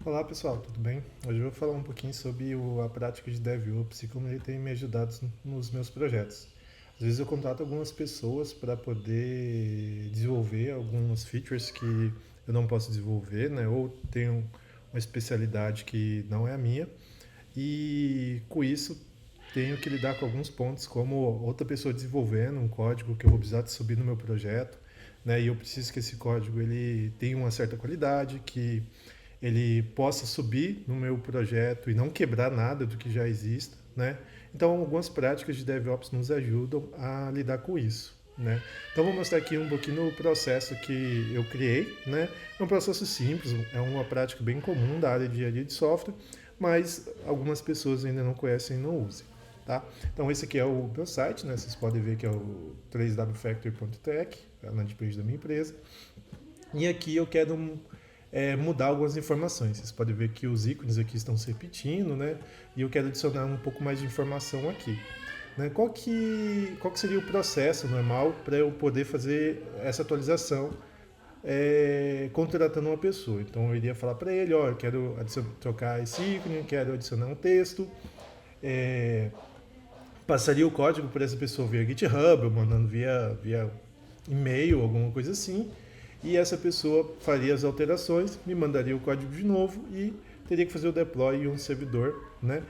Olá pessoal, tudo bem? Hoje eu vou falar um pouquinho sobre a prática de DevOps e como ele tem me ajudado nos meus projetos. Às vezes eu contrato algumas pessoas para poder desenvolver algumas features que eu não posso desenvolver, né? Ou tenho uma especialidade que não é a minha. E com isso tenho que lidar com alguns pontos, como outra pessoa desenvolvendo um código que eu vou precisar de subir no meu projeto, né? E eu preciso que esse código ele tenha uma certa qualidade, que ele possa subir no meu projeto e não quebrar nada do que já exista, né? Então, algumas práticas de DevOps nos ajudam a lidar com isso, né? Então, vou mostrar aqui um pouquinho no processo que eu criei, né? É um processo simples, é uma prática bem comum da área de engenharia de software, mas algumas pessoas ainda não conhecem e não usam. Tá? Então esse aqui é o meu site, né? Vocês podem ver que é o 3wfactory.tech, a landing page da minha empresa. E aqui eu quero mudar algumas informações. Vocês podem ver que os ícones aqui estão se repetindo, né? E eu quero adicionar um pouco mais de informação aqui. Né? Qual que seria o processo normal para eu poder fazer essa atualização contratando uma pessoa? Então eu iria falar para ele, ó, eu quero trocar esse ícone, quero adicionar um texto, passaria o código para essa pessoa via GitHub, ou mandando via e-mail, alguma coisa assim, e essa pessoa faria as alterações, me mandaria o código de novo e teria que fazer o deploy em um servidor, né?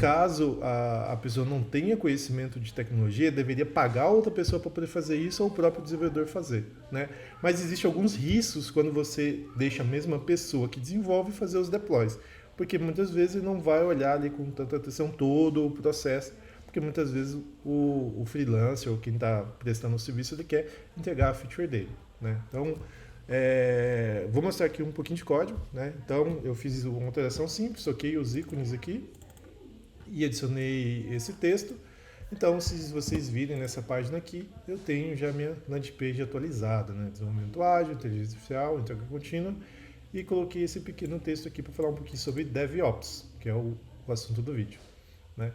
Caso a pessoa não tenha conhecimento de tecnologia, deveria pagar outra pessoa para poder fazer isso ou o próprio desenvolvedor fazer, né? Mas existem alguns riscos quando você deixa a mesma pessoa que desenvolve fazer os deploys, porque muitas vezes ele não vai olhar ali com tanta atenção todo o processo, porque muitas vezes o freelancer ou quem está prestando o serviço ele quer entregar a feature dele, né? Então vou mostrar aqui um pouquinho de código, né? Então eu fiz uma alteração simples, troquei os ícones aqui e adicionei esse texto. Então, se vocês virem nessa página aqui, eu tenho já minha landing page atualizada, né? Desenvolvimento ágil, inteligência artificial, entrega contínua, e coloquei esse pequeno texto aqui para falar um pouquinho sobre DevOps, que é o assunto do vídeo, né?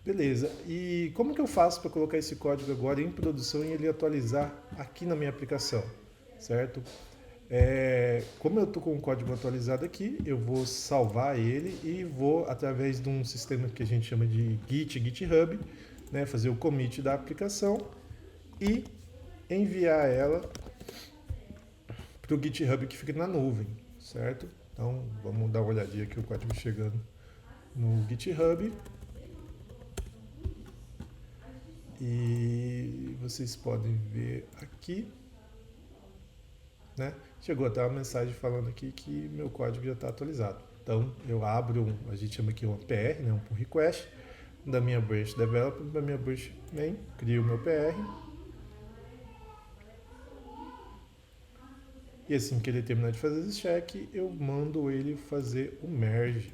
Beleza, e como que eu faço para colocar esse código agora em produção e ele atualizar aqui na minha aplicação, certo? Como eu estou com o código atualizado aqui, eu vou salvar ele e vou, através de um sistema que a gente chama de GitHub, né, fazer o commit da aplicação e enviar ela para o GitHub que fica na nuvem, certo? Então, vamos dar uma olhadinha aqui o código chegando no GitHub. E vocês podem ver aqui, né? Chegou até uma mensagem falando aqui que meu código já está atualizado. Então eu abro, a gente chama aqui um PR, né, um pull request, da minha branch developer, da minha branch main, crio o meu PR. E assim que ele terminar de fazer esse check, eu mando ele fazer o merge.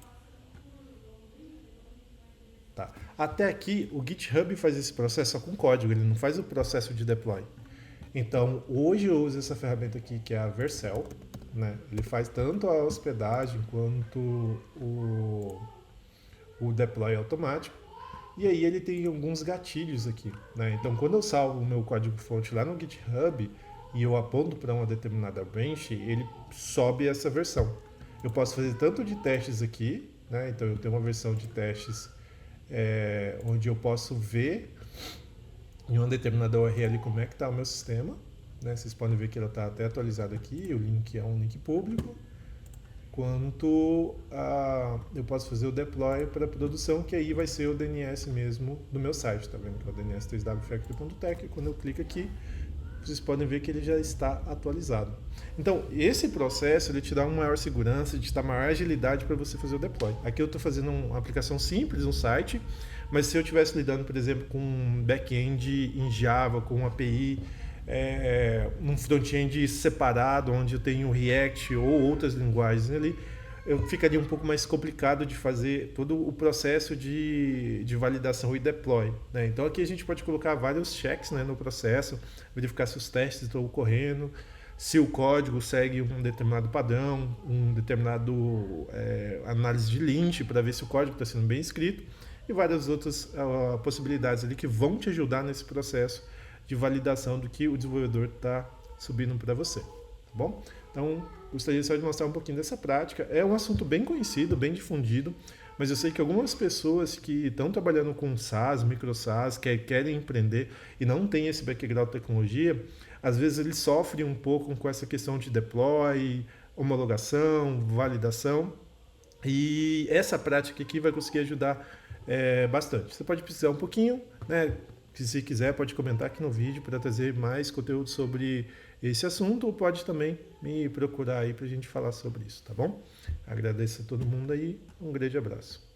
Tá. Até aqui o GitHub faz esse processo só com código, ele não faz o processo de deploy. Então, hoje eu uso essa ferramenta aqui que é a Vercel, né? Ele faz tanto a hospedagem quanto o deploy automático. E aí ele tem alguns gatilhos aqui, né? Então, quando eu salvo o meu código-fonte lá no GitHub e eu aponto para uma determinada branch, ele sobe essa versão. Eu posso fazer tanto de testes aqui, né? Então, eu tenho uma versão de testes onde eu posso ver em uma determinada URL como é que está o meu sistema, né? Vocês podem ver que ela está até atualizada aqui, o link é um link público, quanto eu posso fazer o deploy para produção, que aí vai ser o DNS mesmo do meu site, tá vendo? Que é o DNS 3wfactory.tech. Quando eu clico aqui, vocês podem ver que ele já está atualizado. Então, esse processo ele te dá uma maior segurança, te dá maior agilidade para você fazer o deploy. Aqui eu estou fazendo uma aplicação simples, um site, mas se eu estivesse lidando, por exemplo, com um back-end em Java, com uma API, um front-end separado, onde eu tenho React ou outras linguagens ali, eu ficaria um pouco mais complicado de fazer todo o processo de validação e deploy, né? Então aqui a gente pode colocar vários checks, né, no processo, verificar se os testes estão ocorrendo, se o código segue um determinado padrão, um determinado análise de lint para ver se o código está sendo bem escrito e várias outras possibilidades ali que vão te ajudar nesse processo de validação do que o desenvolvedor está subindo para você, tá bom? Então, gostaria só de mostrar um pouquinho dessa prática. É um assunto bem conhecido, bem difundido, mas eu sei que algumas pessoas que estão trabalhando com SaaS, micro SaaS, que querem empreender e não têm esse background de tecnologia, às vezes eles sofrem um pouco com essa questão de deploy, homologação, validação. E essa prática aqui vai conseguir ajudar bastante. Você pode precisar um pouquinho, né? Se quiser, pode comentar aqui no vídeo para trazer mais conteúdo sobre esse assunto, ou pode também me procurar aí para a gente falar sobre isso, tá bom? Agradeço a todo mundo aí, um grande abraço.